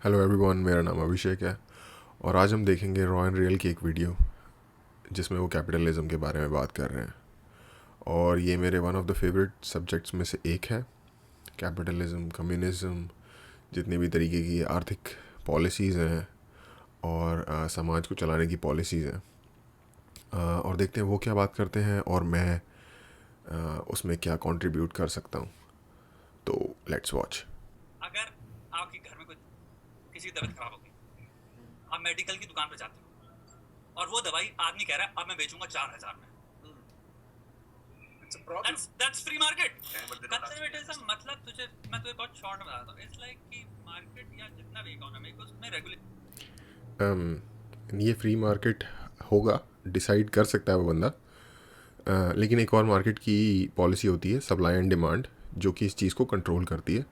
Hello everyone, मेरा नाम अभिषेक है और आज हम देखेंगे रॉ एंड रियल की एक वीडियो जिसमें वो कैपिटलिज्म के बारे में बात कर रहे हैं। और ये मेरे one of the favourite subjects में से एक है। कैपिटलिज्म, कम्युनिज्म, जितने भी तरीके की आर्थिक पॉलिसीज़ हैं और समाज को चलाने की पॉलिसीज़ हैं, और देखते हैं वो क्या बात करते हैं और मैं उसमें क्या कंट्रीब्यूट कर सकता हूँ। तो लेट्स वॉच। अगर आपके घर में कोई किसी की तबीयत खराब हो गई, आप मेडिकल की दुकान पे जाते हो और वो दवाई आदमी कह रहा है अब मैं बेचूंगा 4,000 में। That's free market. कंजर्वेटिज्म मतलब मैं तुझे बहुत शॉर्ट में बताता हूँ। इट्स लाइक कि मार्केट या जितना भी इकोनॉमी को उसमें ये फ्री मार्केट होगा, डिसाइड कर सकता है वो बंदा। लेकिन एक और मार्केट की पॉलिसी होती है सप्लाई एंड डिमांड, जो कि इस चीज़ को कंट्रोल करती है।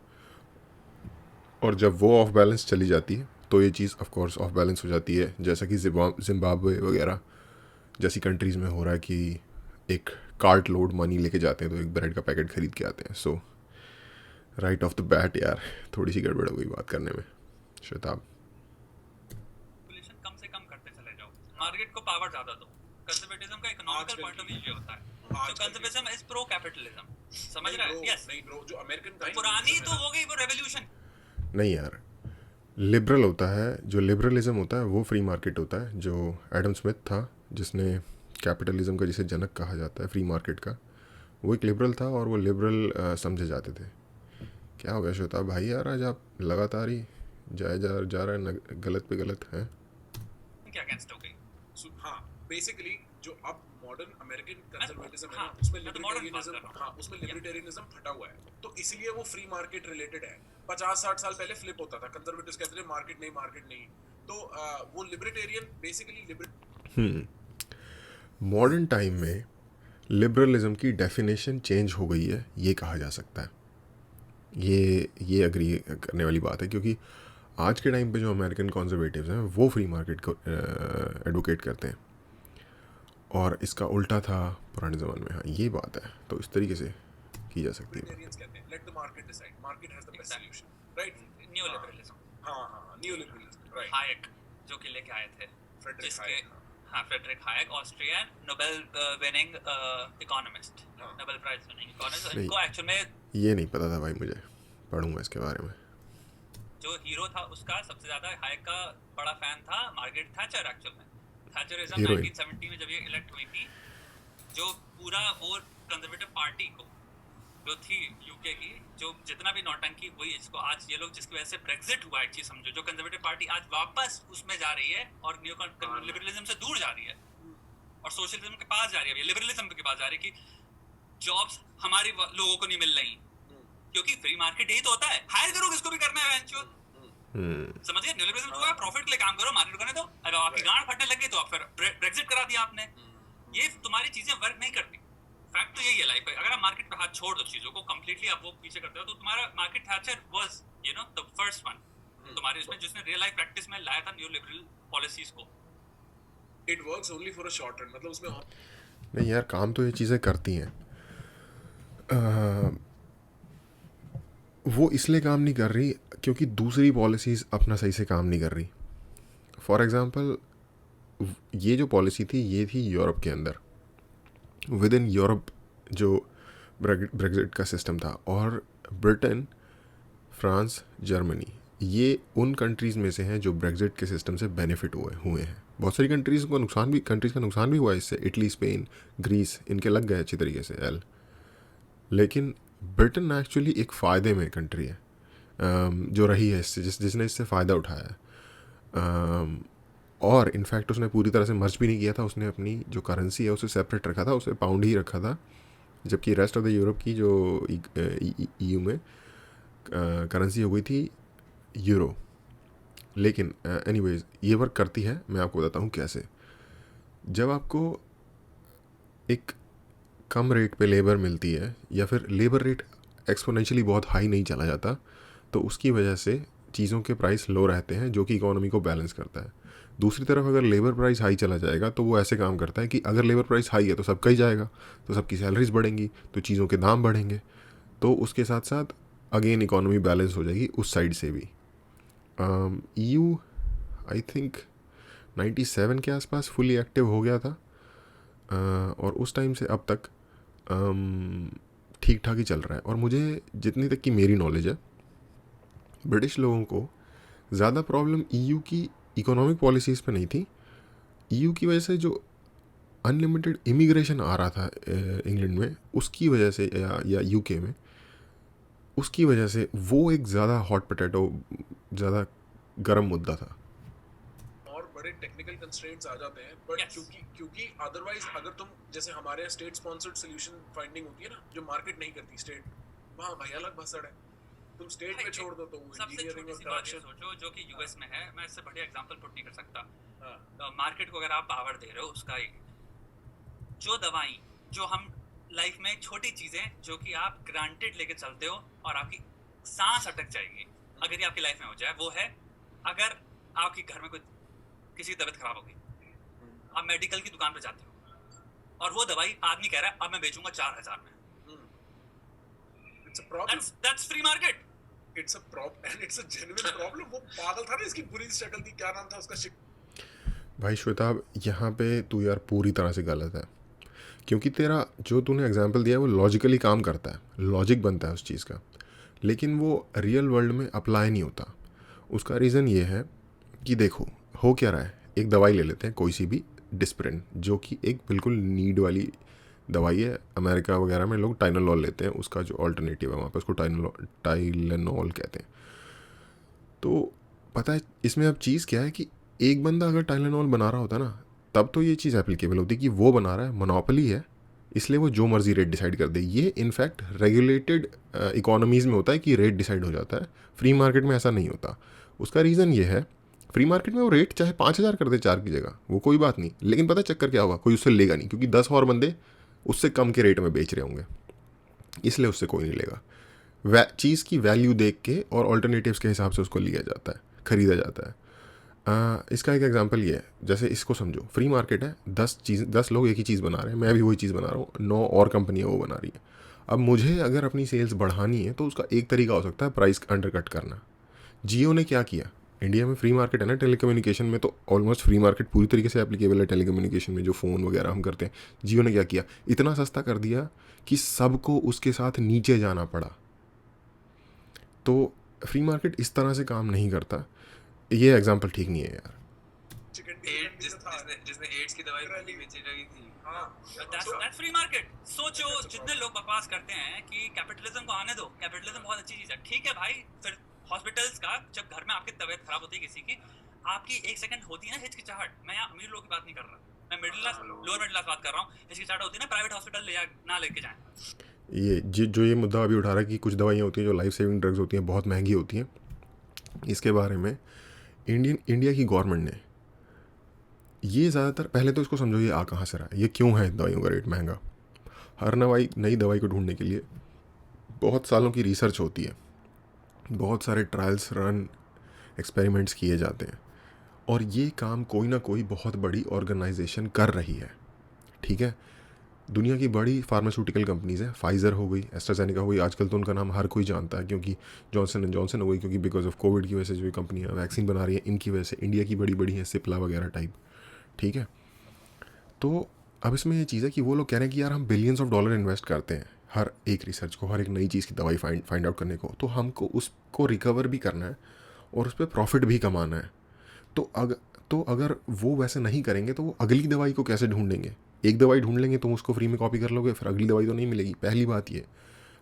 और जब वो ऑफ बैलेंस चली जाती है तो ये चीज़ ऑफ कोर्स ऑफ बैलेंस हो जाती है, जैसा कि जिम्बाब्वे वगैरह जैसी कंट्रीज़ में हो रहा है कि एक कार्ट लोड मनी लेके जाते हैं तो एक ब्रेड का पैकेट खरीद के आते हैं। सो राइट ऑफ द बैट यार थोड़ी सी गड़बड़ हो गई बात करने में। शताब कम से कम करते चले जाओ, मार्केट को पावर ज्यादा दो। कंजर्वेटिज्म का इकोनॉमिकल पॉइंट ऑफ व्यू ये होता है। तो कंजर्वेटिज्म इज प्रो कैपिटलिज्म, समझ रहा है? यस नहीं ब्रो, जो अमेरिकन पुरानी तो हो गई वो रेवोल्यूशन। नहीं यार, लिबरल होता है, जो लिबरलिज्म होता है वो फ्री मार्केट होता है। जो एडम स्मिथ था जिसने कैपिटलिज्म का जिसे जनक कहा जाता है फ्री मार्केट का, वो एक लिबरल था और वो लिबरल समझे जाते थे। क्या हो गया श्वेता भाई यार, आज आप लगातार ही जा रहा है गलत पे गलत है। क्या अगेंस्ट हो गई? हाँ, बेसिकली जो अब मॉडर्न अमेरिकन कंजर्वेटिज्म है, उसमें लिबर्टेरियनिज्म फटा हुआ है, तो इसलिए वो फ्री मार्केट रिलेटेड है। 50-60 साल पहले फ्लिप होता था, कंजर्वेटिव्स कहते थे मार्केट नहीं, तो वो लिबर्टेरियन बेसिकली मॉडर्न टाइम में लिबरलिज्म की डेफिनेशन चेंज हो गई है, ये कहा जा सकता है। ये अग्री करने वाली बात है, क्योंकि आज के टाइम पे जो अमेरिकन कॉन्जर्वेटिव्स हैं वो फ्री मार्केट को एडवोकेट करते हैं और इसका उल्टा था पुराने ज़माने में। हाँ, ये बात है, तो इस तरीके से की जा सकती है। Let the market decide, market has the best solution, right? New liberalism, हाँ, न्यू लिबरलिज्म, राइट। हायक जो कि लेके आए थे, Friedrich Hayek, Austrian Nobel winning economist, Nobel prize winning economist. इनको एक्चुअल में ये नहीं पता था भाई, मुझे पढ़ूंगा इसके बारे में। जो हीरो था उसका सबसे ज्यादा हायक का बड़ा फैन था मार्garet थैचर। एक्चुअल में थैचरिज्म 1970 में जब ये इलेक्ट हुई थी, जो पूरा वो कंजर्वेटिव पार्टी को जो थी यूके की, जो जितना भी नौटंकी हुई, इसको आज ये लोग जिसकी वजह से ब्रेक्जिट हुआ, एक चीज समझो, जो कंजर्वेटिव पार्टी आज वापस उसमें जा रही है और न्यू लिबरलिज्म से दूर जा रही है और सोशलिज्म के पास जा रही है, लिबरलिज्म के पास जा रही है कि जॉब्स हमारे लोगों को नहीं मिल रही, क्योंकि फ्री मार्केट यही तो होता है, हायर करो किसको भी करना है वेंचर। समझिए, न्यूलिबरलिज्म तो है प्रॉफिट के लिए काम करो, मार्केट करने दो। अगर आपकी गांड फटने लगी तो आप फिर ब्रेक्जिट करा दिया आपने। ये तुम्हारी चीजें वर्क नहीं करती। फैक्ट तो यही है लाइफ में, अगर आप मार्केट पे हाथ छोड़ दो चीजों को कंप्लीटली, आप वो पीछे करते हो, तो तुम्हारा market Thatcher was the first one तुम्हारे उसमें जिसने रियल लाइफ प्रैक्टिस में लाया था न्यू लिबरल पॉलिसीज को। It works only for a short run, मतलब उसमें नहीं यार, काम तो ये चीज़ें करती हैं, वो इसलिए काम नहीं कर रही क्योंकि दूसरी पॉलिसीज़ अपना सही से काम नहीं कर रही। फॉर एग्ज़ाम्पल, ये जो पॉलिसी थी ये थी यूरोप के अंदर, विद इन यूरोप जो ब्रेक्जिट का सिस्टम था, और ब्रिटेन, फ्रांस, जर्मनी, ये उन कंट्रीज़ में से हैं जो ब्रेक्जिट के सिस्टम से बेनिफिट हुए हैं। बहुत सारी कंट्रीज़ का नुकसान भी हुआ है इससे। इटली, स्पेन, ग्रीस, इनके लग गए अच्छी तरीके से एल। लेकिन ब्रिटेन एक्चुअली एक फ़ायदे में कंट्री है, जो रही है इससे, जिसने इससे फ़ायदा उठाया है। और इनफैक्ट उसने पूरी तरह से मर्ज भी नहीं किया था, उसने अपनी जो करेंसी है उसे सेपरेट रखा था, उसे पाउंड ही रखा था, जबकि रेस्ट ऑफ द यूरोप की जो EU में करेंसी हो गई थी यूरो। लेकिन एनीवेज ये वर्क करती है, मैं आपको बताता हूँ कैसे। जब आपको एक कम रेट पे लेबर मिलती है, या फिर लेबर रेट एक्सपोनेंशियली बहुत हाई नहीं चला जाता, तो उसकी वजह से चीज़ों के प्राइस लो रहते हैं, जो कि इकोनॉमी को बैलेंस करता है। दूसरी तरफ अगर लेबर प्राइस हाई चला जाएगा तो वो ऐसे काम करता है कि अगर लेबर प्राइस हाई है तो सबका ही जाएगा, तो सबकी सैलरीज बढ़ेंगी, तो चीज़ों के दाम बढ़ेंगे, तो उसके साथ साथ अगेन इकोनॉमी बैलेंस हो जाएगी उस साइड से भी। EU आई थिंक 97 के आसपास फुली एक्टिव हो गया था, और उस टाइम से अब तक ठीक ठाक ही चल रहा है। और मुझे जितनी तक की मेरी नॉलेज है, ब्रिटिश लोगों को ज़्यादा प्रॉब्लम EU की इकोनॉमिक पॉलिसीज़ पे नहीं थी। EU की वजह से जो अनलिमिटेड इमिग्रेशन आ रहा था इंग्लैंड में, उसकी वजह से या UK में, उसकी वजह से वो एक ज़्यादा हॉट पोटैटो, ज़्यादा गर्म मुद्दा था। और बड़े टेक्निकल कंस्ट्रेंट्स आ जाते हैं, बट Yes. क्योंकि अदरवाइज अगर तुम जैसे हमारे यहाँ स्टेट स्पॉन्सर्ड सोल्यूशन फाइंडिंग होती है ना, जो मार्केट नहीं करती स्टेट, वहाँ भाई अलग भसड़ है। तुम स्टेट भाई, पे छोड़ दो तो वो सबसे इंजीनियरिंग छोटी और सी बात ये करप्शन। सोचो जो कि यूएस में है, मैं इससे बढ़िया एग्जांपल पुट नहीं कर सकता। हाँ, मार्केट को अगर आप पावर दे रहे हो, उसका जो दवाई, जो हम लाइफ में छोटी चीजें जो कि आप ग्रांटेड लेके चलते हो और आपकी सांस अटक जाएगी अगर ये आपकी लाइफ में हो जाए, वो है अगर आपके घर में कोई किसी की तबीयत खराब होगी, आप मेडिकल की दुकान पे जाते हो और वो दवाई आदमी कह रहा है अब मैं बेचूंगा 4000 में। It's a problem, that's free market. It's a problem and it's a genuine problem. वो पागल था ना, इसकी पूरी शक्ल थी, क्या नाम था उसका? भाई श्वेताब, यहाँ पे तू यार पूरी तरह से गलत है, क्योंकि तेरा जो तूने एग्जांपल दिया है वो लॉजिकली काम करता है, लॉजिक बनता है उस चीज़ का, लेकिन वो रियल वर्ल्ड में अप्लाई नहीं होता। उसका रीज़न ये है कि देखो हो क्या रहा है। एक दवाई ले लेते हैं कोई सी भी, डिस्प्रिन, जो कि एक बिल्कुल नीड वाली दवाई है। अमेरिका वगैरह में लोग टाइलेनॉल लेते हैं, उसका जो ऑल्टरनेटिव है वहाँ पे उसको टाइलेनॉल कहते हैं। तो पता है इसमें अब चीज़ क्या है कि एक बंदा अगर टाइलेनॉल बना रहा होता ना, तब तो ये चीज़ एप्लीकेबल होती कि वो बना रहा है, मोनोपोली है, इसलिए वो जो मर्जी रेट डिसाइड कर दे। ये इनफैक्ट रेगुलेटेड इकोनॉमीज़ में होता है कि रेट डिसाइड हो जाता है, फ्री मार्केट में ऐसा नहीं होता। उसका रीज़न ये है, फ्री मार्केट में वो रेट चाहे 5000 कर दे 4 की जगह, वो कोई बात नहीं, लेकिन पता है चक्कर क्या होगा, कोई उससे लेगा नहीं, क्योंकि 10 और बंदे उससे कम के रेट में बेच रहे होंगे, इसलिए उससे कोई नहीं लेगा। चीज़ की वैल्यू देख के और ऑल्टरनेटिव्स के हिसाब से उसको लिया जाता है, ख़रीदा जाता है। इसका एक एग्जांपल ये है, जैसे इसको समझो, फ्री मार्केट है, 10 लोग एक ही चीज़ बना रहे हैं, मैं भी वही चीज़ बना रहा हूँ, 9 और कंपनियाँ वो बना रही है। अब मुझे अगर अपनी सेल्स बढ़ानी है तो उसका एक तरीका हो सकता है प्राइस अंडरकट करना। जियो ने क्या किया, इंडिया में फ्री मार्केट है ना टेलीकम्युनिकेशन में, तो ऑलमोस्ट फ्री मार्केट पूरी तरीके से एप्लीकेबल है टेलीकम्युनिकेशन में, जो फ़ोन वगैरह हम करते हैं। जियो ने क्या किया, इतना सस्ता कर दिया कि सबको उसके साथ नीचे जाना पड़ा। तो फ्री मार्केट इस तरह से काम नहीं करता। ये एग्जांपल ठीक नहीं है यार। जिसने एड्स की दवाई फ्री बेची रही थी, हाँ, दैट्स फ्री मार्केट। सोचो जितने लोग बकवास करते हैं कि कैपिटलिज्म को आने दो, कैपिटलिज्म बहुत अच्छी चीज है, ठीक है भाई, फिर हॉस्पिटल्स का जब घर में आपकी तबीयत खराब होती है किसी की, आपकी एक सेकंड होती है ना हिचकिचाहट, मैं यहाँ अमीर लोगों की बात नहीं कर रहा, मैं middle class lower middle class बात कर रहा हूँ, हिचकिचाहट होती है ना, प्राइवेट हॉस्पिटल ना लेके जाएं। ये मुद्दा अभी उठा रहा है कि कुछ दवाइयाँ होती हैं जो लाइफ सेविंग ड्रग्स होती हैं, बहुत महंगी होती हैं। इसके बारे में इंडिया की गवर्नमेंट ने ये ज़्यादातर, पहले तो इसको समझो ये आ कहाँ से रहा है, ये क्यों है दवाइयों का रेट महंगा। हर नई दवाई को ढूंढने के लिए बहुत सालों की रिसर्च होती है, बहुत सारे ट्रायल्स रन, एक्सपेरिमेंट्स किए जाते हैं, और ये काम कोई ना कोई बहुत बड़ी ऑर्गेनाइजेशन कर रही है। ठीक है, दुनिया की बड़ी फार्मास्यूटिकल कंपनीज़ हैं, फाइज़र हो गई, एस्ट्राजेनेका हो गई, आजकल तो उनका नाम हर कोई जानता है, क्योंकि जॉनसन एंड जॉनसन हो गई, क्योंकि बिकॉज ऑफ कोविड की वजह से जो कंपनियाँ वैक्सीन बना रही हैं, इनकी वजह से इंडिया की बड़ी बड़ी हैं, सिप्ला वगैरह टाइप। ठीक है, तो अब इसमें ये चीज़ है कि वो लोग कह रहे हैं कि यार हम बिलियंस ऑफ डॉलर इन्वेस्ट करते हैं हर एक रिसर्च को, हर एक नई चीज़ की दवाई फाइंड आउट करने को, तो हमको उसको रिकवर भी करना है और उस पर प्रॉफिट भी कमाना है। तो अगर वो वैसे नहीं करेंगे तो वो अगली दवाई को कैसे ढूंढेंगे। एक दवाई ढूंढ लेंगे तुम उसको फ्री में कॉपी कर लोगे, फिर अगली दवाई तो नहीं मिलेगी, पहली बात ये।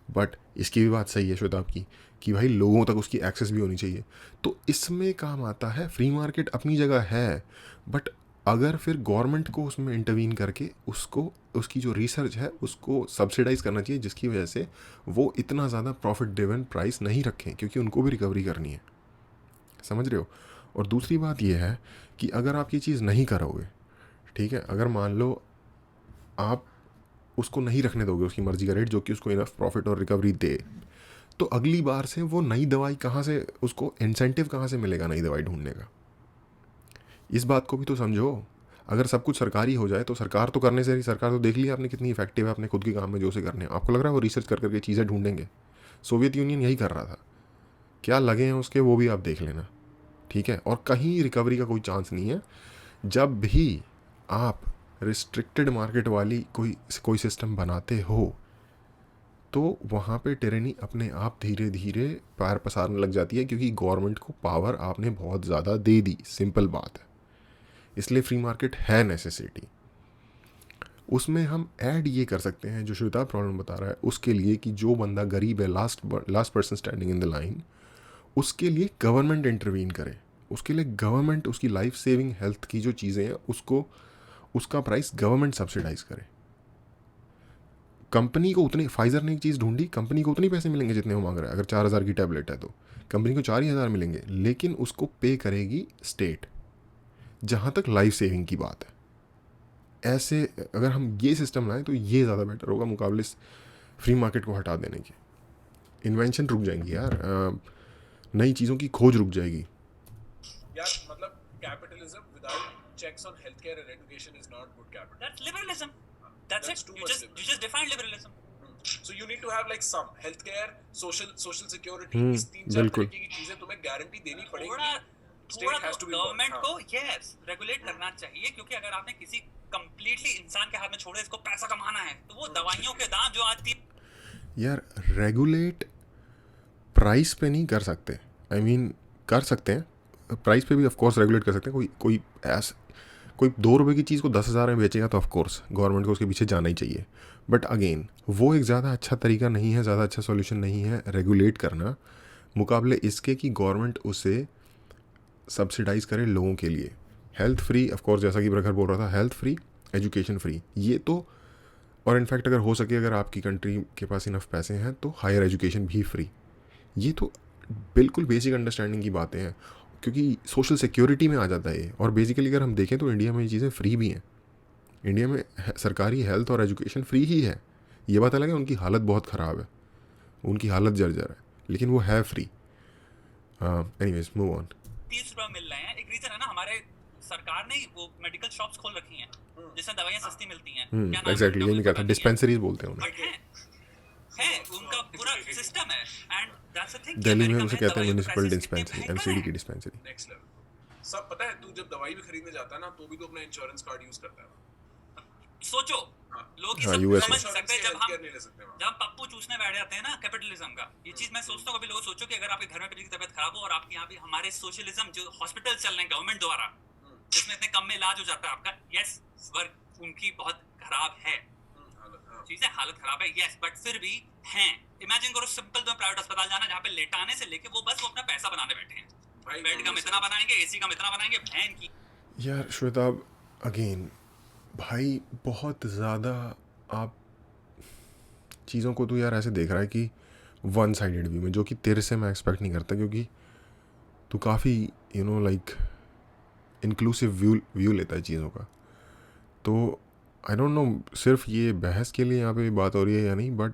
बट इसकी भी बात सही है श्वेताब की कि भाई लोगों तक उसकी एक्सेस भी होनी चाहिए। तो इसमें काम आता है, फ्री मार्केट अपनी जगह है, बट अगर फिर गवर्नमेंट को उसमें इंटरवीन करके उसकी जो रिसर्च है उसको सब्सिडाइज करना चाहिए, जिसकी वजह से वो इतना ज़्यादा प्रॉफिट ड्रिवन प्राइस नहीं रखें, क्योंकि उनको भी रिकवरी करनी है। समझ रहे हो। और दूसरी बात ये है कि अगर आप ये चीज़ नहीं करोगे, ठीक है, अगर मान लो आप उसको नहीं रखने दोगे उसकी मर्जी का रेट, जो कि उसको इनफ प्रॉफिट और रिकवरी दे, तो अगली बार से वो नई दवाई कहाँ से, उसको इंसेंटिव कहाँ से मिलेगा नई दवाई ढूंढने का। इस बात को भी तो समझो। अगर सब कुछ सरकारी हो जाए तो सरकार तो करने से ही, सरकार तो देख लिया आपने कितनी इफेक्टिव है अपने खुद के काम में जो से करने हैं। आपको लग रहा है वो रिसर्च कर करके चीज़ें ढूंढेंगे? सोवियत यूनियन यही कर रहा था, क्या लगे हैं उसके वो भी आप देख लेना। ठीक है, और कहीं रिकवरी का कोई चांस नहीं है। जब भी आप रिस्ट्रिक्टेड मार्केट वाली कोई सिस्टम बनाते हो तो वहाँ पे टिरेनी अपने आप धीरे धीरे पैर पसारने लग जाती है, क्योंकि गवर्नमेंट को पावर आपने बहुत ज़्यादा दे दी, सिंपल बात है। इसलिए फ्री मार्केट है नेसेसिटी। उसमें हम ऐड ये कर सकते हैं जो श्वेता प्रॉब्लम बता रहा है उसके लिए, कि जो बंदा गरीब है, last person standing in the line, उसके लिए गवर्नमेंट इंटरवीन करे। उसके लिए गवर्नमेंट उसकी लाइफ सेविंग हेल्थ की जो चीज़ें हैं उसको, उसका प्राइस गवर्नमेंट सब्सिडाइज करे। कंपनी को उतने, फाइजर ने एक चीज़ ढूंढी, कंपनी को उतने पैसे मिलेंगे जितने वो मांग रहा है। अगर 4,000 की टैबलेट है तो कंपनी को 4,000 मिलेंगे, लेकिन उसको पे करेगी स्टेट, जहाँ तक लाइफ सेविंग की बात है। ऐसे अगर हम ये सिस्टम लाएं तो ये ज़्यादा बेटर होगा मुकाबले फ्री मार्केट को हटा देने के। इन्वेंशन रुक जाएंगी यार, नई चीज़ों की खोज रुक जाएगी यार। मतलब capitalism without checks on health care and education is not good capital. That's liberalism. That's it. You just defined liberalism. So you need to have like some healthcare, social security, इस 3-4 बिल्कुल। तरीके की चीजें तुम्हें गारंटी देनी पड़ेगी। थोड़ा State has to be government involved, को यस रेगुलेट करना चाहिए, क्योंकि अगर आपने किसी कंप्लीटली इंसान के हाथ में छोड़े, इसको पैसा कमाना है, तो वो दवाइयों के दाम जो आज यार रेगुलेट प्राइस पे नहीं कर सकते। आई मीन कर सकते हैं, प्राइस पे भी ऑफ कोर्स रेगुलेट कर सकते हैं। कोई 2 रुपये की चीज़ को 10,000 में बेचेगा तो ऑफ कोर्स गवर्नमेंट को उसके पीछे जाना ही चाहिए। बट अगेन वो एक ज़्यादा अच्छा तरीका नहीं है, ज़्यादा अच्छा सॉल्यूशन नहीं है रेगुलेट करना, मुकाबले इसके कि गवर्नमेंट उसे सब्सिडाइज करे लोगों के लिए। हेल्थ फ्री, ऑफ कोर्स जैसा कि प्रखर बोल रहा था, हेल्थ फ्री, एजुकेशन फ्री, ये तो, और इनफैक्ट अगर हो सके, अगर आपकी कंट्री के पास इनफ पैसे हैं तो हायर एजुकेशन भी फ्री। ये तो बिल्कुल बेसिक अंडरस्टैंडिंग की बातें हैं, क्योंकि सोशल सिक्योरिटी में आ जाता है ये। और बेसिकली अगर हम देखें तो इंडिया में ये चीज़ें फ्री भी हैं। इंडिया में सरकारी हेल्थ और एजुकेशन फ्री ही है। ये बात अलग है उनकी हालत बहुत ख़राब है, उनकी हालत जर्जर है, लेकिन वो है फ्री। Anyways move on. 30 रुपए मिल रहे हैं। एक रीजन है ना, हमारे सरकार ने वो मेडिकल शॉप्स खोल रखी हैं जिसमें दवाइयाँ सस्ती मिलती हैं। क्या नाम है? एग्जैक्टली, यही मैं कहता हूँ, डिस्पेंसरीज बोलते हैं उन्हें। बट है उनका पूरा सिस्टम है। And that's the thing, Delhi में उसे कहते हैं म्युनिसिपल डिस्पेंसरी, एमसीडी की डिस्पेंसरी। Next level. सब पता है, तू जब दवाई भी खरीदने जाता है ना तो भी तो अपना इंश्योरेंस कार्ड यूज करता है। सोचो लोग हाँ, ये US समझ में। सकते हैं जब नहीं ले सकते वहाँ। जब पप्पू चूसने बैठ जाते हैं ना कैपिटलिज्म का। ये चीज मैं सोचता हूँ, कभी लोग सोचो कि अगर आपके घर में किसी की तबीयत खराब हो और आपके यहाँ भी हमारे सोशलिज्म जो हॉस्पिटल चल रहे हैं गवर्नमेंट द्वारा, जिसमें इतने कम में इलाज हो जाता है आपका, यस वर्क उनकी बहुत खराब है, चीजें हालत खराब है, यस, बट फिर भी हैं। इमेजिन करो सिंपल तुम्हें प्राइवेट अस्पताल जाना जहाँ पे लेटाने से लेके वो बस वो अपना पैसा बनाने बैठे हैं। बेड का इतना बनाएंगे, एसी का इतना बनाएंगे, बहन की। यार श्वेता, अगेन भाई बहुत ज़्यादा आप चीज़ों को तो यार ऐसे देख रहा है कि वन साइडेड व्यू में, जो कि तेरे से मैं एक्सपेक्ट नहीं करता, क्योंकि तू काफ़ी लाइक इंक्लूसिव व्यू लेता है चीज़ों का। तो आई डोंट नो सिर्फ ये बहस के लिए यहाँ पे बात हो रही है या नहीं, बट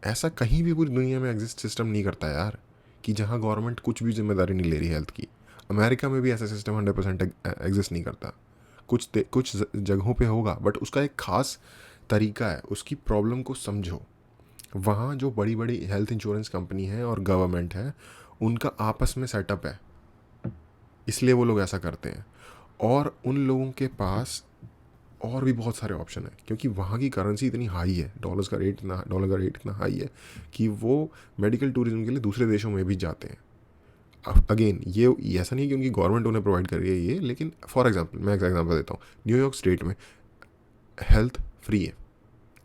ऐसा कहीं भी पूरी दुनिया में एग्जिस्ट सिस्टम नहीं करता यार, कि जहाँ गवर्नमेंट कुछ भी जिम्मेदारी नहीं ले रही हेल्थ की। अमेरिका में भी ऐसा सिस्टम 100% एग्जिस्ट नहीं करता। कुछ जगहों पे होगा, बट उसका एक ख़ास तरीका है। उसकी प्रॉब्लम को समझो। वहाँ जो बड़ी बड़ी हेल्थ इंश्योरेंस कंपनी है और गवर्नमेंट है, उनका आपस में सेटअप है, इसलिए वो लोग ऐसा करते हैं। और उन लोगों के पास और भी बहुत सारे ऑप्शन है, क्योंकि वहाँ की करेंसी इतनी हाई है, डॉलर का रेट इतना हाई है कि वो मेडिकल टूरिज्म के लिए दूसरे देशों में भी जाते हैं। अगेन ये ऐसा नहीं कि उनकी गवर्नमेंट उन्हें प्रोवाइड कर रही है ये, लेकिन फॉर एग्जांपल मैं एग्जांपल देता हूँ, न्यूयॉर्क स्टेट में हेल्थ फ्री है,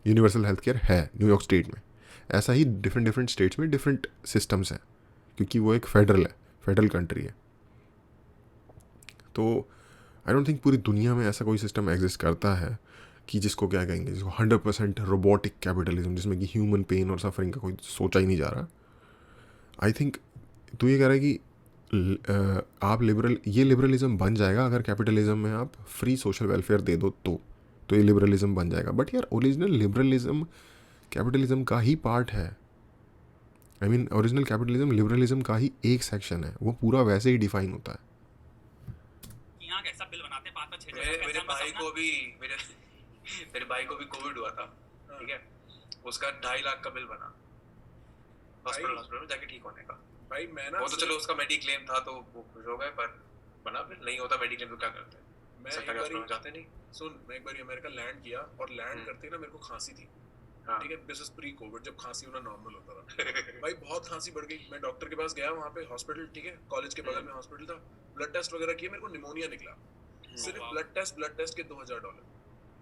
यूनिवर्सल हेल्थ केयर है न्यूयॉर्क स्टेट में। ऐसा ही डिफरेंट स्टेट्स में डिफरेंट सिस्टम्स हैं, क्योंकि वो एक फेडरल कंट्री है। तो आई डोंट थिंक पूरी दुनिया में ऐसा कोई सिस्टम एग्जिस्ट करता है कि जिसको क्या कहेंगे, जिसको 100% रोबोटिक कैपिटलिज्म, जिसमें कि ह्यूमन पेन और सफरिंग का कोई सोचा ही नहीं जा रहा। आई थिंक तू ये कह रहा है कि आप लिबरलिज्म बन जाएगा अगर कैपिटलिज्म में आप फ्री सोशल वेलफेयर दे दो तो ये लिबरलिज्म बन जाएगा। बट यार ओरिजिनल लिबरलिज्म कैपिटलिज्म का ही पार्ट है। I mean original capitalism liberalism का ही एक सेक्शन है, वो पूरा वैसे ही डिफाइन होता है। यहाँ कैसा बिल बनाते हैं 5-6 मेरे भाई को भी कोविड हुआ था, ठीक है, उसका 2.5 लाख का बिल बना हॉस्पिटल में जाके ठीक होने का। भाई मैं ना वो तो चलो उसका मेडिक्लेम था तो वो खुश हो गए, पर बना, फिर नहीं होता मेडिक्लेम तो क्या करते हैं? मैं सरकारी एक हॉस्पिटल में बारी जाते नहीं। सुन, मैं एक बार अमेरिका लैंड किया और लैंड करते ही ना मेरे को खांसी थी, हाँ ठीक है, दिस इज प्री कोविड, जब खांसी होना नॉर्मल होता था। भाई बहुत खांसी बढ़ गई, मैं डॉक्टर के पास गया वहाँ पे हॉस्पिटल, ठीक है, कॉलेज के बगल में हॉस्पिटल था, ब्लड टेस्ट वगैरह किए, मेरे को निमोनिया निकला, सिर्फ वाह। ब्लड टेस्ट के $2000।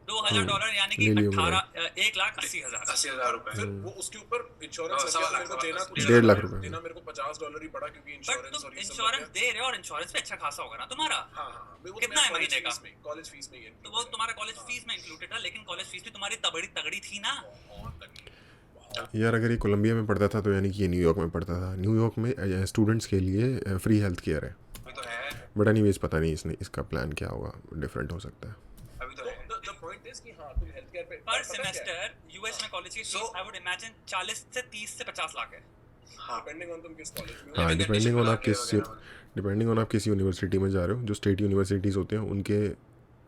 $2000 यानी कि ले लियो मैंने। 1,80,000। 80,000 रुपए। फिर वो उसके ऊपर इंश्योरेंस लग सवा गया, तो मेरे को लाख, देना कुछ 1.5 लाख रुपए। देना मेरे को $50 ही पड़ा, क्योंकि बट इंश्योरेंस तुम और ये सब लग इंश्योरेंस गया। दे रहे हो और इंश्योरेंस पे अच्छा खासा होगा ना तुम्हारा। हाँ हाँ हाँ, वो कितना है कॉलेज महीने का? फीस में, कॉलेज फीस में ही तो वो included है। तुम्हारा कॉलेज फीस में इंक्लूडेड था, लेकिन कॉलेज फीस भी तुम्हारी तगड़ी तगड़ी थी ना। बहुत तकलीफ, बहुत। यार अगर ये कोलंबिया में पढ़ता था तो यानी कि ये न्यूयॉर्क में पढ़ता था। न्यूयॉर्क में स्टूडेंट्स के लिए फ्री हेल्थ केयर है, अभी तो है, बट एनीवेज पता नहीं इसका प्लान क्या होगा, डिफरेंट हो सकता है। अभी तो है। The point is कि हाँ, तुम हेल्थ केयर पे पर सेमेस्टर यूएस में कॉलेज की fees So- I would imagine 40 से 30 से 50 लाख है। हाँ डिपेंडिंग ऑन तुम किस कॉलेज में हो। हाँ, Living डिपेंडिंग ऑन condition आप किस वगैरह वगैरह। डिपेंडिंग ऑन आप किस यूनिवर्सिटी में जा रहे हो। जो स्टेट यूनिवर्सिटीज़ होते हैं उनके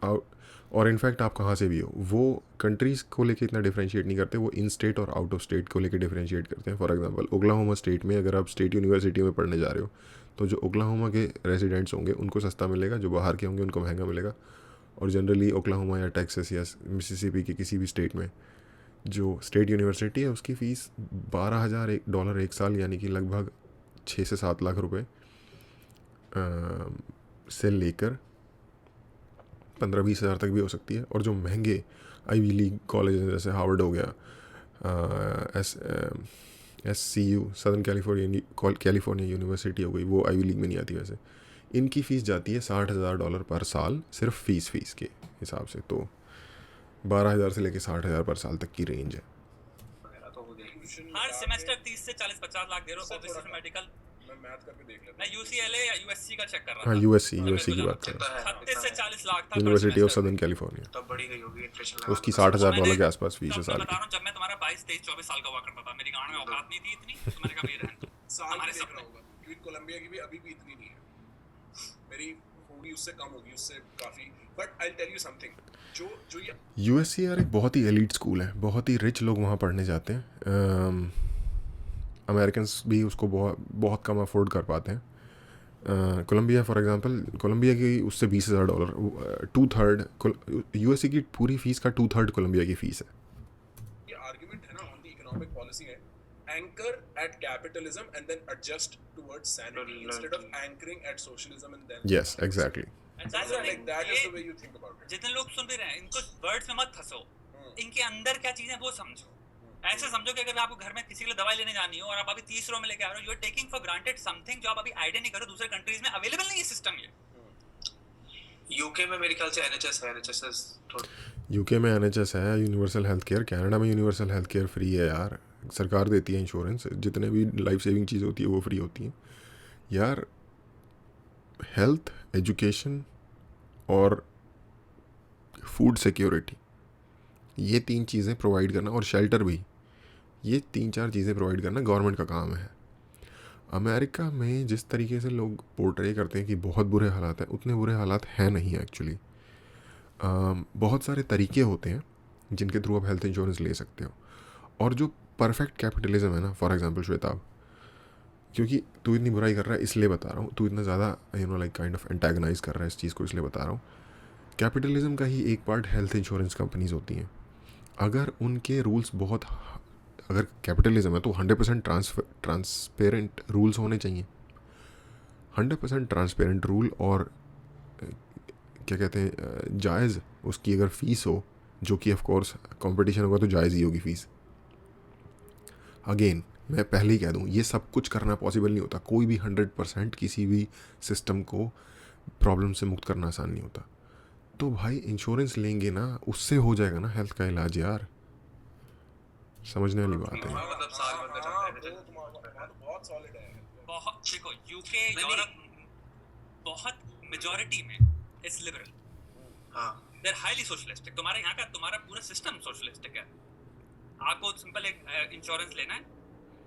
आउट, और इनफैक्ट आप कहाँ से भी हो, वो कंट्रीज़ को लेके इतना डिफरेंशिएट नहीं करते, वो इन स्टेट और आउट ऑफ स्टेट को लेके डिफरेंशिएट करते हैं। फॉर एग्जांपल ओक्लाहोमा स्टेट में अगर आप स्टेट यूनिवर्सिटी में पढ़ने जा रहे हो तो जो ओक्लाहोमा के रेजिडेंट्स होंगे उनको सस्ता मिलेगा, जो बाहर के होंगे उनको महंगा मिलेगा। और जनरली ओक्लाहोमा या टेक्सास या मिसिसिपी के किसी भी स्टेट में जो स्टेट यूनिवर्सिटी है उसकी फ़ीस $12,000 एक साल, यानी कि लगभग 6 से 7 लाख रुपए से लेकर 15-20 हज़ार तक भी हो सकती है। और जो महंगे आईवी लीग कॉलेज हैं जैसे हार्वर्ड हो गया, SCU सदर्न कैलिफोर्निया यूनिवर्सिटी हो गई, वो आईवी लीग में नहीं आती वैसे, इनकी फ़ीस जाती है $60,000 पर साल, सिर्फ फ़ीस के हिसाब से। तो 12,000 से लेकर 60,000 पर साल तक की रेंज है। वगैरह तो हो जाएगी। Tuition हर लगा सेमेस्टर के 30 से 40-50 लाख दे रहे हो। सब ऑब्वियसली थोड़ा मेडिकल मैं मैथ करके देख लेता मैं UCLA या USC का चेक कर रहा हाँ, था। यूएससी की बात कर इतना रहा हूँ, है, 36 से 40 लाख था यूनिवर्सिटी ऑफ semester सदर्न में। कैलिफोर्निया। तब बढ़ी गई होगी इन्फ्लेशन। उसकी $60,000 के आसपास फीस है मैं साल बता की। रहा हूँ, जब मैं तुम्हारा 22-23-24 साल का हुआ करता था, मेरी गांड में औकात नहीं थी इतनी, तो मैंने कहा ये रहने दो। साल हमारे भी देख सपने। रहा होगा, क्योंकि कोलंबिया की भी अभी भी इतनी नहीं है, मेरी होगी उससे कम होगी, उससे काफी। But I tell you something, जो ये यूएससी यार एक बहुत ही एलीट स्कूल है, बहुत ही रिच लोग वहाँ पढ़ने जाते हैं। अमेरिकन्स भी उसको बहुत कम अफोर्ड कर पाते हैं। कोलंबिया फॉर एग्जांपल, कोलंबिया की उससे $20,000 2/3 यूएससी की पूरी फीस का 2/3 कोलंबिया की फ़ीस है। ये आर्गुमेंट है ना ऑन द इकोनॉमिक पॉलिसी है, anchor at capitalism and then adjust towards sanity instead of anchoring at socialism and then yes exactly. And that's the like thing, that ये is the way you think about it. जितने लोग सुन भी रहे हैं, इनको words में मत फंसो, इनके अंदर क्या चीज़ है वो समझो। ऐसे समझो कि अगर आपको घर में किसी के लिए दवाई लेने जानी हो और आप अभी 30 में लेके आ रहे हो, you are taking for granted something जो आप अभी आइडिया नहीं करो, दूसरे कंट्रीज में अवेलेबल नहीं है सिस्टम ये। यूके में मेरे ख्याल से एनएचएस है, एनएचएस यूके में एनएचएस है, यूनिवर्सल हेल्थ केयर। कनाडा में यूनिवर्सल हेल्थ केयर फ्री है यार, सरकार देती है इंश्योरेंस, जितने भी लाइफ सेविंग चीज़ होती है वो फ्री होती हैं यार। हेल्थ, एजुकेशन और फूड सिक्योरिटी, ये 3 चीज़ें प्रोवाइड करना, और शेल्टर भी, ये 3-4 चीज़ें प्रोवाइड करना गवर्नमेंट का काम है। अमेरिका में जिस तरीके से लोग पोर्ट्रे करते हैं कि बहुत बुरे हालात हैं, उतने बुरे हालात हैं नहीं एक्चुअली। बहुत सारे तरीके होते हैं जिनके थ्रू आप हेल्थ इंश्योरेंस ले सकते हो। और जो परफेक्ट कैपिटलिज्म है ना, फॉर एग्जांपल श्वेताब, क्योंकि तू इतनी बुराई कर रहा है इसलिए बता रहा हूँ, तू इतना ज़्यादा लाइक काइंड ऑफ एंटेगनाइज कर रहा है इस चीज़ को, इसलिए बता रहा हूँ। कैपिटलिज्म का ही एक पार्ट हेल्थ इंश्योरेंस कंपनीज होती हैं। अगर उनके रूल्स बहुत, अगर कैपिटलिज्म है तो 100% ट्रांसपेरेंट रूल्स होने चाहिए। 100% ट्रांसपेरेंट रूल, और क्या कहते हैं, जायज़ उसकी अगर फ़ीस हो, जो कि ऑफ कोर्स कंपटीशन होगा तो जायज़ ही होगी फ़ीस। अगेन मैं पहले ही कह दूँ, ये सब कुछ करना पॉसिबल नहीं होता। कोई भी 100% किसी भी सिस्टम को प्रॉब्लम से मुक्त करना आसान नहीं होता। तो भाई इंश्योरेंस लेंगे ना, उससे हो जाएगा ना हेल्थ का इलाज यार। समझने वाली बात है। मतलब साल भर का चलता है एनएचएस। बहुत सॉलिड है। बहुत देखो, यूके नहीं, यूरोप बहुत मेजॉरिटी में इज लिबरल, हाँ दे आर हाईली सोशलिस्टिक। तुम्हारे यहाँ का तुम्हारा पूरा सिस्टम सोशलिस्टिक है। आपको सिंपल एक इंश्योरेंस लेना है,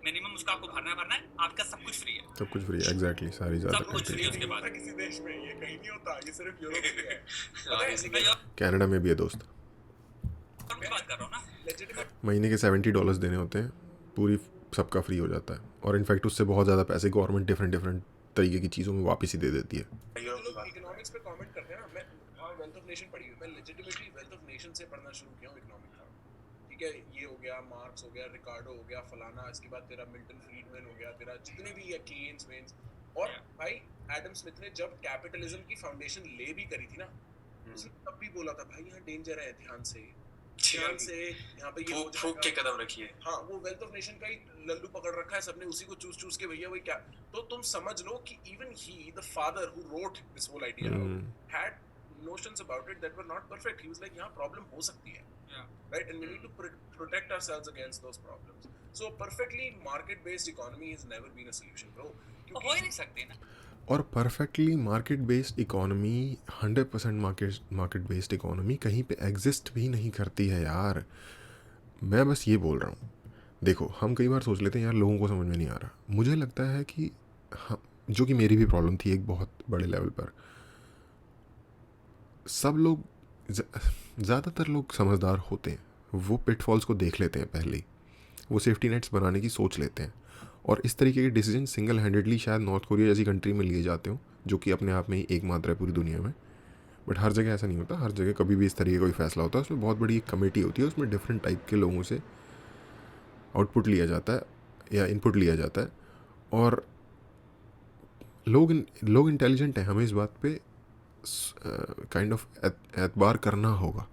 मिनिमम उसका आपको भरना है, आपका सब कुछ फ्री है। सब कुछ फ्री है, एग्जैक्टली। सारी ज़्यादा सब कुछ फ्री है। उसके बाद होता किसी देश में, ये कहीं नहीं होता, ये सिर्फ यूरोप में है। हाँ, पता है, इसी मैं लेकिन यूरोप कनाडा में भी है दोस्त। की बात कर रहा हूँ ना। legitimate महीने के $70 देने होते हैं, पूरी सबका फ्री हो जाता है। और इनफैक्ट उससे बहुत ज़्यादा पैसे गवर्नमेंट डिफरेंट तरीके की चीज़ों में वापस ही दे देती है। यूरोप की लोग बात इकोनॉमिक्स पे कमेंट करते हैं ना, मैं वेल्थ ऑफ नेशन पढ़ी हुई है, मैं लेजिटिमेटली वेल्थ ऑफ नेशन से पढ़ना शुरू किया हूँ इकोनॉमिक का। ठीक है, ये हो गया मार्क्स, हो गया रिकार्डो, हो गया फलाना, इसके बाद तेरा मिल्टन फ्रीडमैन हो गया, तेरा जितने भी है केन्स वेन्स। और भाई एडम स्मिथ ने जब कैपिटलिज्म की फाउंडेशन ले भी करी थी ना, उसने तब भी बोला था भाई यहाँ डेंजर है, ध्यान से यहाँ पे ये हो फूक के कदम रखिए। हाँ, वो वेल्थ ऑफ नेशन का ही लल्लू पकड़ रखा है, सबने उसी को चूस के भैया वही क्या। तो तुम समझ लो कि even he the father who wrote this whole idea had notions about it that were not perfect. He was like, यहाँ problem हो सकती है, right? And we need to protect ourselves against those problems. So perfectly market based economy has never been a solution, bro. हो ही नहीं सकती ना। और perfectly market based economy 100% market based economy कहीं पे एग्जिस्ट भी नहीं करती है यार। मैं बस ये बोल रहा हूँ, देखो हम कई बार सोच लेते हैं यार लोगों को समझ में नहीं आ रहा। मुझे लगता है कि हम, जो कि मेरी भी प्रॉब्लम थी एक बहुत बड़े लेवल पर, सब लोग ज़्यादातर लोग समझदार होते हैं, वो पिटफॉल्स को देख लेते हैं पहले ही, वो सेफ्टी नेट्स बनाने की सोच लेते हैं, और इस तरीके के डिसीजन सिंगल हैंडेडली शायद नॉर्थ कोरिया जैसी कंट्री में लिए जाते हो, जो कि अपने आप में ही एकमात्र है पूरी दुनिया में। बट हर जगह ऐसा नहीं होता, हर जगह कभी भी इस तरीके का कोई फैसला होता है उसमें बहुत बड़ी एक कमेटी होती है, उसमें डिफरेंट टाइप के लोगों से आउटपुट लिया जाता है या इनपुट लिया जाता है, और लोग इंटेलिजेंट हैं, हमें इस बात पे काइंड ऑफ एतबार करना होगा,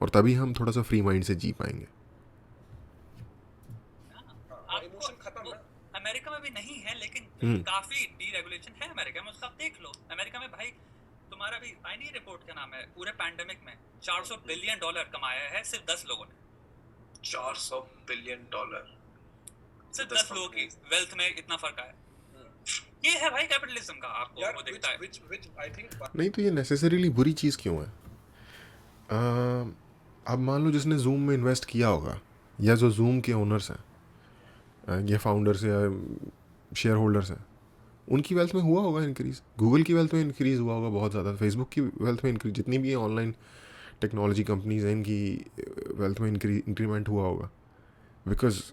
और तभी हम थोड़ा सा फ्री माइंड से जी पाएंगे। इमोशन खत्म ना। अमेरिका में भी नहीं है, लेकिन काफी डीरेगुलेशन है अमेरिका में, उसका आप देख लो। अमेरिका में भाई तुम्हारा भी आई नहीं रिपोर्ट, क्या नाम है, पूरे पैंडेमिक में $400 बिलियन कमाया है सिर्फ 10 लोगों ने। $400 बिलियन सिर्फ 10 लोगों की वेल्थ में इतना फर्क आया। ये है भाई कैपिटलिज्म का, आपको वो दिखता है। which I think नहीं तो ये नेसेसरीली बुरी चीज़ क्यों है? अब मान लो जिसने जूम में इन्वेस्ट किया होगा, या जो जूम के ओनर्स हैं या फाउंडर्स या शेयर होल्डर्स हैं, उनकी वेल्थ में हुआ होगा इंक्रीज़, गूगल की वेल्थ में इंक्रीज़ हुआ होगा बहुत ज़्यादा, फेसबुक की वेल्थ में इंक्रीज, जितनी भी ऑनलाइन टेक्नोलॉजी कंपनीज हैं इनकी वेल्थ में इंक्रीमेंट हुआ होगा। बिकॉज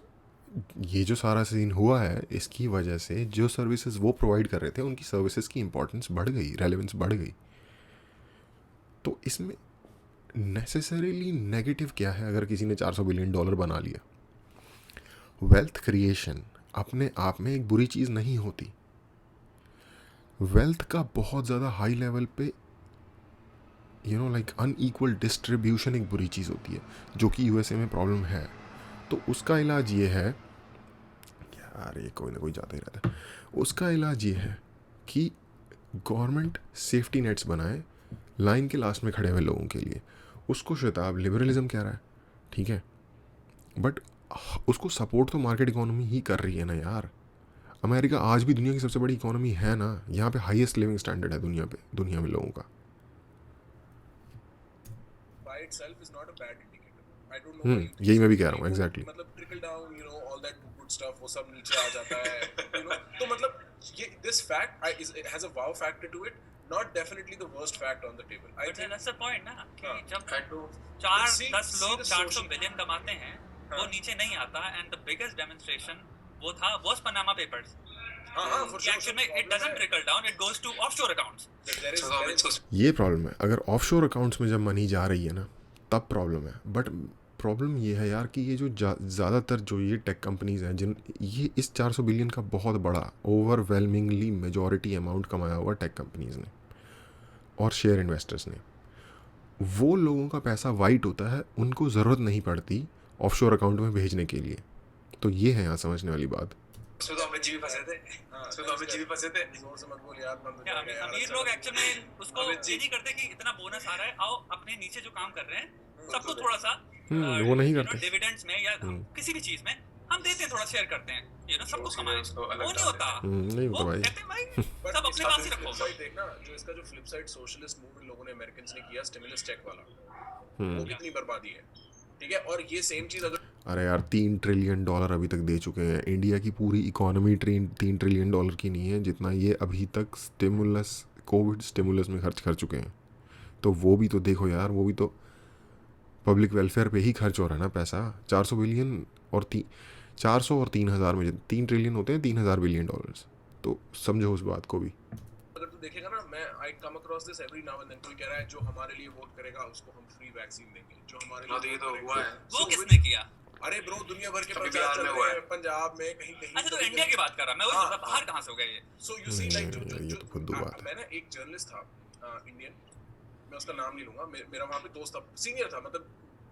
ये जो सारा सीन हुआ है, इसकी वजह से जो सर्विसेज वो प्रोवाइड कर रहे थे उनकी सर्विसेज की इंपॉर्टेंस बढ़ गई, रेलेवेंस बढ़ गई। तो इसमें नेसेसरीली नेगेटिव क्या है? अगर किसी ने $400 बिलियन बना लिया, वेल्थ क्रिएशन अपने आप में एक बुरी चीज़ नहीं होती। वेल्थ का बहुत ज़्यादा हाई लेवल पे लाइक अनईक्वल डिस्ट्रीब्यूशन एक बुरी चीज़ होती है, जो कि यूएसए में प्रॉब्लम है। तो उसका इलाज ये है, यार ये कोई ना कोई जाता ही रहता है, उसका इलाज ये है कि गवर्नमेंट सेफ्टी नेट्स बनाए लाइन के लास्ट में खड़े हुए लोगों के लिए। उसको शताब लिबरलिज्म कह रहा है, ठीक है, बट उसको सपोर्ट तो मार्केट इकोनॉमी ही कर रही है ना यार। अमेरिका आज भी दुनिया की सबसे बड़ी इकोनॉमी है ना, यहाँ पे हाईएस्ट लिविंग स्टैंडर्ड है दुनिया में लोगों का। by itself is not a bad indicator. I don't know why you think यही मैं भी so. कह रहा हूँ, exactly. मतलब trickle down, all that good stuff, वो सब नीचे आ जाता है, तो मतलब ये this fact it has a wow factor to it, not definitely the worst fact on the table. I But think that's the point ना, कि जब But 4-10 see लोग the 400 social- बिलियन कमाते हैं, वो नीचे नहीं आता। एंड द बिगेस्ट डेमोन्स्ट्रेशन वो था पनामा पेपर्स। हाँ, for sure, एक्चुअली में it doesn't trickle down, it goes to offshore accounts. there is ये प्रॉब्लम है, अगर ऑफशोर अकाउंट्स में जब मनी जा रही है ना तब प्रॉब्लम है। बट प्रॉब्लम ये है यार कि ये जो ज़्यादातर जो ये टेक कंपनीज़ हैं, जिन ये इस 400 बिलियन का बहुत बड़ा ओवरवेलमिंगली मेजॉरिटी अमाउंट कमाया हुआ टेक कंपनीज़ ने और शेयर इन्वेस्टर्स ने, वो लोगों का पैसा वाइट होता है, उनको ज़रूरत नहीं पड़ती ऑफशोर अकाउंट में भेजने के लिए। तो ये है यहाँ समझने वाली बात। उसमें तो अमित जी भी फंसे थे। जोर से मत बोल यार, बंद हो क्या जाएगा यार। अमीर लोग एक्चुअली में उसको ये नहीं करते कि इतना बोनस आ रहा है, आओ अपने नीचे जो काम कर रहे हैं सबको थोड़ा सा वो नहीं करते। डिविडेंड्स में या किसी भी चीज में हम देते हैं, थोड़ा शेयर करते हैं, सबको कमाएं। वो नहीं होता, नहीं होता वो भाई। कहते हैं भाई सब अपने पास ही रखो। साइड देखना, जो इसका जो flip side socialist move in लोगों ने अमेरिकन्स ने किया, स्टिमुलस चेक वाला, वो कितनी बर्बादी है, ठीक है। और ये सेम चीज अगर अरे यार $3 ट्रिलियन अभी तक दे चुके हैं। इंडिया की पूरी इकोनॉमी $3 ट्रिलियन की नहीं है जितना ये अभी तक कोविड स्टिमुलस में खर्च कर चुके हैं। तो वो भी तो देखो यार, वो भी तो पब्लिक वेलफेयर पे ही खर्च हो रहा है ना पैसा। 400 बिलियन और 400 और 3000 में 3 ट्रिलियन होते हैं, $3000 बिलियन। तो समझो उस बात को भी। अगर तू देखेगा ना, मैं I come across this every now and then, कोई कह रहा है जो हमारे लिए वोट करेगा उसको हम फ्री वैक्सीन देंगे, जो हमारे लिए हाँ, तो ये vote तो करेगा। हुआ है। वो So किसने with- किया? अरे ब्रो, दुनिया भर के अभी प्रचार बिहार चल में रहे हुआ हैं, है। पंजाब में कहीं कहीं। अच्छा, तो इंडिया की बात कर रहा, मैं वही हाँ, सोच रहा बाहर कहाँ से हो गया ये? सो यू सी लाइक यार, ये तो फुद्दू बात है। मैं ना एक जर्नलिस्ट था इंडियन, मैं उसका नाम नहीं लूंगा, मेरा वहाँ पे दोस्त था, सीनियर था, मतलब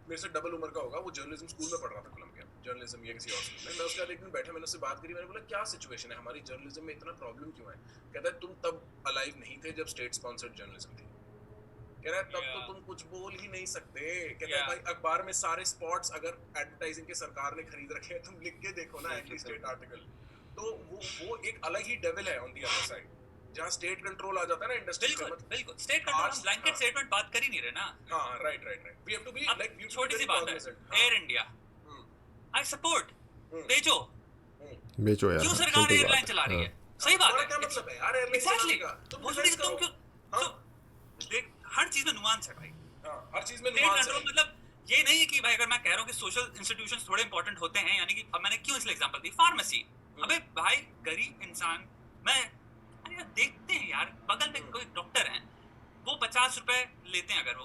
मेरे से डबल उम्र का होगा, वो जर्नलिज्म स्कूल में पढ़ रहा था, कोलंबिया जर्नलिज्म या किसी और स्कूल में। मैं उसके साथ एक दिन बैठा, मैंने उससे बात करी, मैंने बोला क्या सिचुएशन है हमारी जर्नलिज्म में, इतना प्रॉब्लम क्यों है? कहता है तुम तब अलाइव नहीं थे जब स्टेट स्पॉन्सर्ड जर्नलिज्म थी। कह रहा है तब तो तुम कुछ बोल ही नहीं सकते। कहता है भाई अखबार में सारे स्पॉट्स अगर एडवर्टाइजिंग के सरकार ने खरीद रखे हैं, तुम लिख के देखो ना एंटी स्टेट आर्टिकल। तो वो एक अलग ही डेविल है ऑन द अदर साइड, जहाँ स्टेट कंट्रोल आ जाता है ना इंडस्ट्री का। बिल्कुल बिल्कुल, स्टेट कंट्रोल, हम ब्लैंकेट स्टेटमेंट बात कर ही नहीं रहे ना। हाँ, right, we have to be अब लाइक, छोटी सी बात है, एयर इंडिया आई सपोर्ट, बेचो, बेचो यार, क्यों हाँ, सरकार सिंपल एयरलाइन बात चला है। रही हाँ। है? सही बात है, क्या मतलब है यार एयरलाइन एग्जैक्टली। चलाने का? तुम वो डिफेंस तुम करो। क्यों तो देख, हर चीज में नुआंस है भाई। हाँ, हर चीज में स्टेट नुआंस कंट्रोल है। मतलब ये नहीं है कि भाई अगर मैं कह रहा हूँ कि सोशल इंस्टीट्यूशंस थोड़े इंपॉर्टेंट होते हैं, यानी कि अब मैंने क्यों इसलिए एग्जांपल दी, फार्मेसी। अबे भाई गरीब इंसान, मैं अरे यार देखते हैं यार, बगल में कोई डॉक्टर हैं, वो 50 रुपए लेते हैं, अगर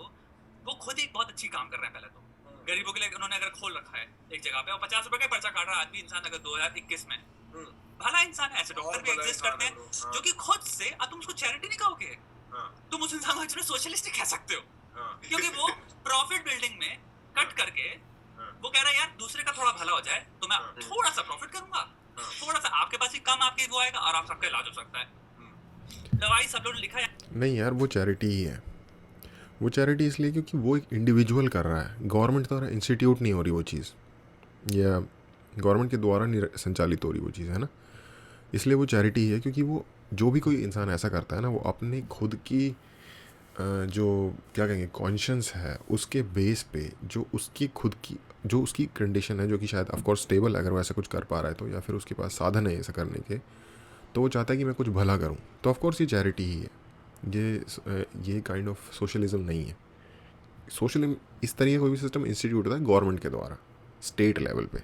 वो खुद एक बहुत अच्छी काम कर रहे हैं। पहले तो गरीबों के लिए उन्होंने अगर खोल रखा है एक जगह पे, और 50 रुपए का पर्चा काट रहा है आदमी इंसान, अगर 2021 में भला इंसान है, ऐसे डॉक्टर भी एग्जिस्ट करते हैं जो कि खुद से, अब तुम उसको चैरिटी नहीं कहोगे, तुम उस इंसान को एक्चुअली सोशलिस्ट कह सकते हो, क्योंकि वो प्रॉफिट बिल्डिंग में कट करके वो कह रहा है यार दूसरे का थोड़ा भला हो जाए तो मैं थोड़ा सा प्रॉफिट करूंगा, थोड़ा सा आपके पास ही कम आपके वो आएगा और आप सबका इलाज हो सकता है। दवाई सब लोगों ने लिखा है नहीं यार, वो चैरिटी ही है। वो चैरिटी इसलिए क्योंकि वो एक इंडिविजुअल कर रहा है, गवर्नमेंट द्वारा इंस्टीट्यूट नहीं हो रही वो चीज़, या गवर्नमेंट के द्वारा नहीं संचालित हो रही वो चीज़, है ना। इसलिए वो चैरिटी है, क्योंकि वो जो भी कोई इंसान ऐसा करता है ना, वो अपने खुद की जो क्या कहेंगे कॉन्शियस है, उसके बेस पे जो उसकी खुद की जो उसकी कंडीशन है, जो कि शायद ऑफकोर्स स्टेबल, अगर वो ऐसा कुछ कर पा रहा है तो, या फिर उसके पास साधन है ऐसा करने के, तो वो चाहता है कि मैं कुछ भला करूं, तो ऑफकोर्स ये चैरिटी ही है। ये काइंड ऑफ सोशलिज्म नहीं है। सोशलिज्म इस तरीके कोई भी सिस्टम इंस्टीट्यूट होता है गवर्नमेंट के द्वारा स्टेट लेवल पे।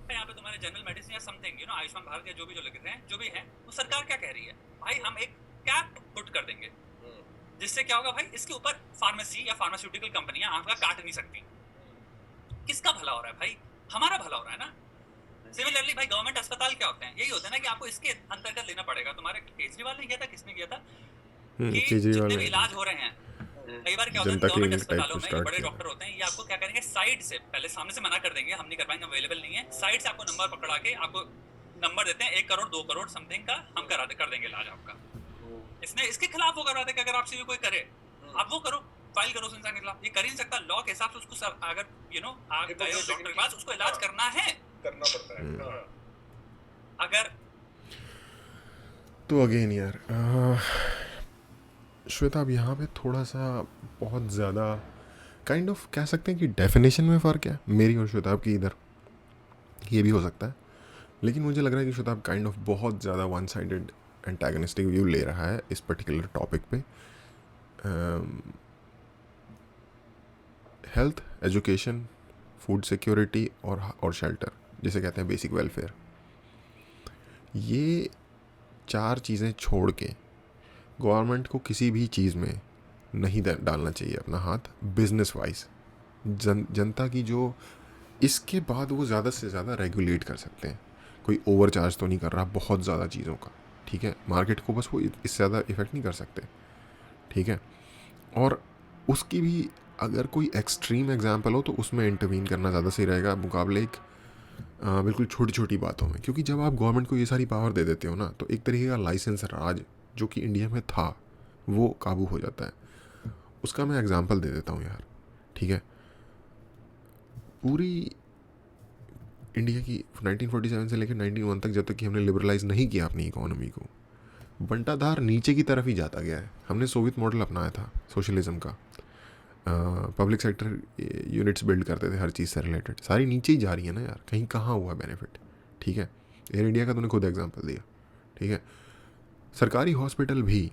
यहाँ पे तुम्हारे जनरल मेडिसिन या something, you know, Ayushman Bharat या जो भी जो लिख रहे हैं, जो भी है, वो सरकार क्या कह रही है, भाई हम एक कैप पुट कर देंगे, जिससे क्या होगा भाई, इसके ऊपर फार्मेसी या फार्मास्यूटिकल कंपनियां आपका काट नहीं सकती। किसका भला हो रहा है भाई? हमारा भला हो रहा है ना। सिमिलरली भाई गवर्नमेंट अस्पताल क्या होते हैं, यही होता है ना कि आपको इसके अंतर्गत लेना पड़ेगा। तुम्हारे केजरीवाल ने किया था, किसने किया था, कि केजरीवाल जितने ने भी इलाज हो रहे हैं, कई बार क्या होता है जनता गवर्नमेंट क्लिनिक टाइप अस्पतालों को में, स्टार्ट बड़े किया। डॉक्टर होते हैं, ये आपको क्या करेंगे, साइड से, पहले सामने से मना कर देंगे हम नहीं कर पाएंगे, अवेलेबल नहीं है, साइड से आपको नंबर पकड़ा के आपको नंबर देते हैं 1 करोड़ 2 करोड़ समथिंग का, हम कर देंगे इलाज आपका। इसने इसके खिलाफ वो करवाते हैं कि अगर आपसे भी कोई करे, आप वो करो, फाइल करो उस इंसान के खिलाफ। ये कर ही नहीं सकता, लॉ के हिसाब से उसको अगर यू नो आप गए हो डॉक्टर के पास, उसको इलाज करना है, करना पड़ता है। अगर तो अगेन यार, श्वेता, अब यहाँ पे थोड़ा सा बहुत ज़्यादा काइंड ऑफ कह सकते हैं कि डेफिनेशन में फ़र्क है मेरी और श्वेताब की इधर, ये भी हो सकता है। लेकिन मुझे लग रहा है कि श्वेताब काइंड ऑफ बहुत ज़्यादा वन साइडेड एंटागनिस्टिक व्यू ले रहा है इस पर्टिकुलर टॉपिक पे। हेल्थ, एजुकेशन, फूड सिक्योरिटी और शेल्टर, जिसे कहते हैं बेसिक वेलफेयर, ये 4 चीज़ें छोड़ के गवर्नमेंट को किसी भी चीज़ में नहीं डालना चाहिए अपना हाथ बिजनेस वाइज। जनता की जो, इसके बाद वो ज़्यादा से ज़्यादा रेगुलेट कर सकते हैं। कोई ओवर चार्ज तो नहीं कर रहा बहुत ज़्यादा चीज़ों का, ठीक है। मार्केट को बस वो इससे ज़्यादा इफ़ेक्ट नहीं कर सकते, ठीक है। और उसकी भी अगर कोई एक्सट्रीम एग्जांपल हो तो उसमें इंटरवीन करना ज़्यादा सही रहेगा मुकाबले एक बिल्कुल छोटी छोटी बातों में। क्योंकि जब आप गवर्नमेंट को ये सारी पावर दे देते हो ना, तो एक तरीके का लाइसेंस राज जो कि इंडिया में था वो काबू हो जाता है। उसका मैं एग्जांपल दे देता हूँ यार, ठीक है। पूरी इंडिया की 1947 से लेकर 1991 तक, जब तक कि हमने लिबरलाइज नहीं किया अपनी इकोनॉमी को, बंटाधार नीचे की तरफ ही जाता गया है। हमने सोवियत मॉडल अपनाया था सोशलिज्म का, पब्लिक सेक्टर यूनिट्स बिल्ड करते थे हर चीज़ से रिलेटेड, सारी नीचे ही जा रही है ना यार, कहीं कहाँ हुआ बेनिफिट, ठीक है। एयर इंडिया का तूने खुद एग्जांपल दिया, ठीक है। सरकारी हॉस्पिटल भी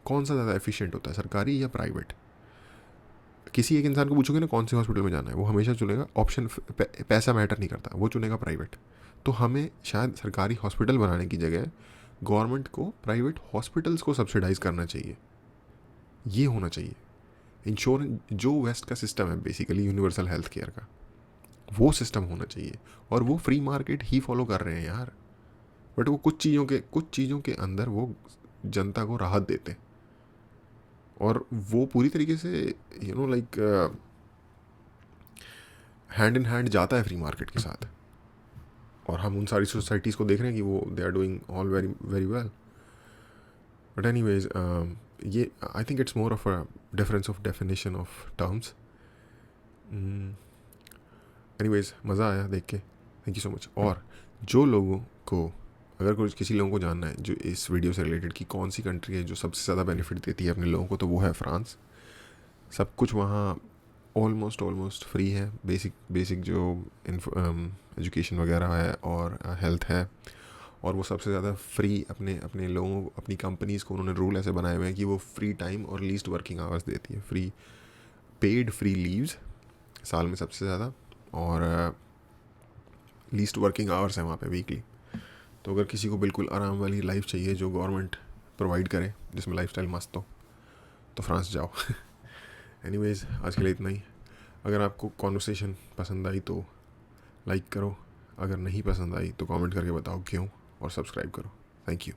कौन सा ज़्यादा एफिशिएंट होता है, सरकारी या प्राइवेट? किसी एक इंसान को पूछोगे ना कौन से हॉस्पिटल में जाना है, वो हमेशा चुनेगा ऑप्शन, पैसा मैटर नहीं करता, वो चुनेगा प्राइवेट। तो हमें शायद सरकारी हॉस्पिटल बनाने की जगह गवर्नमेंट को प्राइवेट हॉस्पिटल्स को सब्सिडाइज करना चाहिए, ये होना चाहिए। इंश्योरेंस जो वेस्ट का सिस्टम है बेसिकली यूनिवर्सल हेल्थ केयर का, वो सिस्टम होना चाहिए, और वो फ्री मार्केट ही फॉलो कर रहे हैं यार। बट वो कुछ चीज़ों के अंदर वो जनता को राहत देते हैं, और वो पूरी तरीके से लाइक हैंड इन हैंड जाता है फ्री मार्केट के साथ। और हम उन सारी सोसाइटीज़ को देख रहे हैं कि वो they are doing all very very well. But anyways ये I think it's more of a difference of definition of terms. Anyways मज़ा आया देख के, थैंक यू सो मच। और जो लोगों को, अगर किसी लोगों को जानना है जो इस वीडियो से रिलेटेड कि कौन सी कंट्री है जो सबसे ज़्यादा बेनिफिट देती है अपने लोगों को, तो वो है फ्रांस। सब कुछ वहाँ ऑलमोस्ट फ्री है, बेसिक जो एजुकेशन वगैरह है और हेल्थ है, और वो सबसे ज़्यादा फ्री अपने लोगों, अपनी कंपनीज़ को उन्होंने रूल ऐसे बनाए हुए हैं कि वो फ्री टाइम और लीस्ट वर्किंग आवर्स देती है, फ्री लीव्स साल में सबसे ज़्यादा, और लीस्ट वर्किंग आवर्स हैं वहाँ पे वीकली। तो अगर किसी को बिल्कुल आराम वाली लाइफ चाहिए जो गवर्नमेंट प्रोवाइड करे, जिसमें लाइफस्टाइल मस्त हो, तो फ्रांस जाओ। एनीवेज आज के लिए इतना ही। अगर आपको कॉन्वर्सेशन पसंद आई तो लाइक करो, अगर नहीं पसंद आई तो कमेंट करके बताओ क्यों, और सब्सक्राइब करो। Thank you.